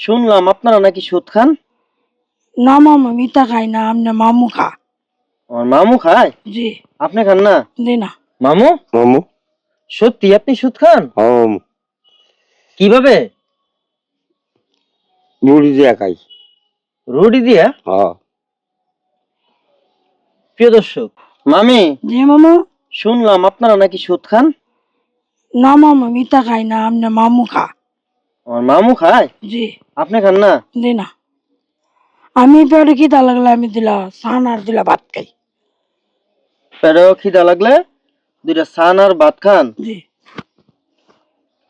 শুনলাম আপনারা নাকি সুদ খান। না মামা মিতা খাই না, আমনে মামু খা। আমার মামু খায়, জি আপনি খান না? জি না। মামু মামু সত্যি আপনি সুদ খান? হম কিভাবে? মুড়ি দিয়া খাই। রুটি দিয়া? হ্যাঁ প্রিয় দর্শক, মামি জি মামু। শুনলাম আপনারা নাকি সুদ খান। না মামা মিতা খাই না, আমনে মামু খা। আমার মামু খায়, জি আপনি খান না? জি না। আমি পেটে খিদা লাগলে আমি দিলা সান আর দিলা ভাত খাই। পেটেও খিদা লাগলে দুইটা সান আর ভাত খান, জি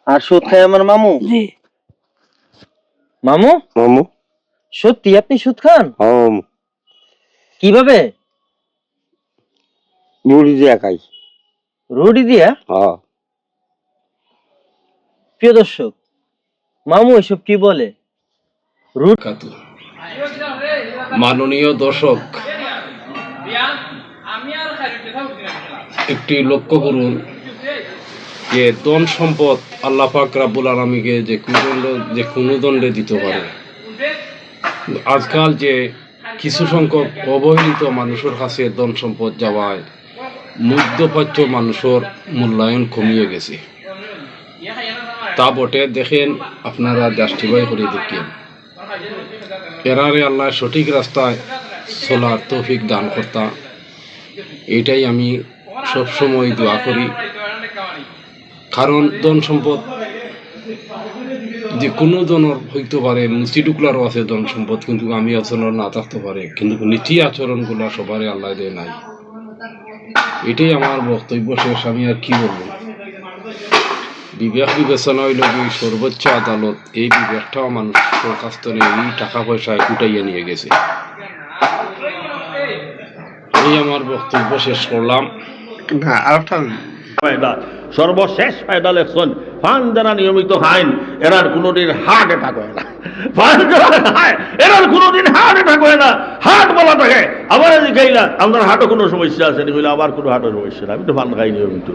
আর সুদ খায় আমার মামু। জি। মামু মামু সত্যি আপনি সুদ খান? হম কিভাবে? মুড়ি দিয়া খাই। রুটি দিয়া? হ্যাঁ প্রিয় দর্শক, মামু এসব কি বলে? কাতু মাননীয় দর্শক, একটি লক্ষ্য করুন যে ধন সম্পদ আল্লাহ পাক রাব্বুল আলামিনকে যে কোনো দণ্ডে দিতে পারে। আজকাল যে কিছু সংখ্যক অবহেলিত মানুষের কাছে ধন সম্পদ যাওয়ায় মধ্যপ্রাচ্য মানুষের মূল্যায়ন কমিয়ে গেছে। তা বটে, দেখেন আপনারা জাস্টিফাই করে দেখেন, এরারে আল্লাহ সঠিক রাস্তায় চলার তৌফিক দান করতা। এটাই আমি সবসময় দোয়া করি, কারণ ধন সম্পদ যে কোনো ধরনের হইতে পারে, মুসিডুকলারও আছে ধন সম্পদ, কিন্তু আমি আচরণ না থাকতে পারে, কিন্তু নীতি আচরণগুলো সবারই আল্লাহ দেয় নাই। এটাই আমার বক্তব্য শেষ। আমি আর কি বলবো? বিবেক বিবেচনা হইল কি সর্বোচ্চ আদালত এই বিবেকটাও মানুষের কাছ থেকে এই টাকা পয়সায় উঠাইয়া নিয়ে গেছে। এই আমার বক্তব্য শেষ করলাম। সর্বশেষ ফায়দা লেখছেন ফান যারা নিয়মিত খাইন এরার কোনোদিন হার্ট অ্যাটাক হয় না। এরার কোনোদিন হার্ট অ্যাটাক হয় না। হার্ট বলা থাকে আবার যদি খাইলা আপনার হার্টও কোনো সমস্যা আছে নি, আবার কোনো হার্টের সমস্যা না। আমি তো ফান খাই নিয়মিত।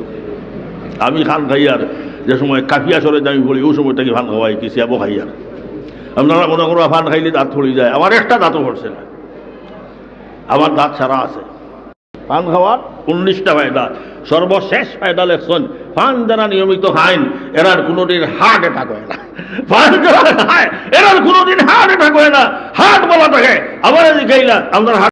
আমি খান খাই আর যে সময় কাফিয়া সরে আমি বলি ওই সময় থেকে ফান খাওয়াই কি সিয়াবো খাই আর। আপনারা কোনো কোনো ফান খাইলে দাঁত পড়ে যায়, আমার একটা দাঁতও পড়ছে না, আমার দাঁত সারা আছে। পান খাওয়ার 19টা ফায়দা, সর্বশেষ ফায়দা লেখছেন পান যারা নিয়মিত খাইন এরার কোনোদিন হার্ট অ্যাটাক হয় না। এরার কোনোদিন হার্ট অ্যাটাক হয় না। হার্ট বলা থাকে আবার যদি খাইলা আপনার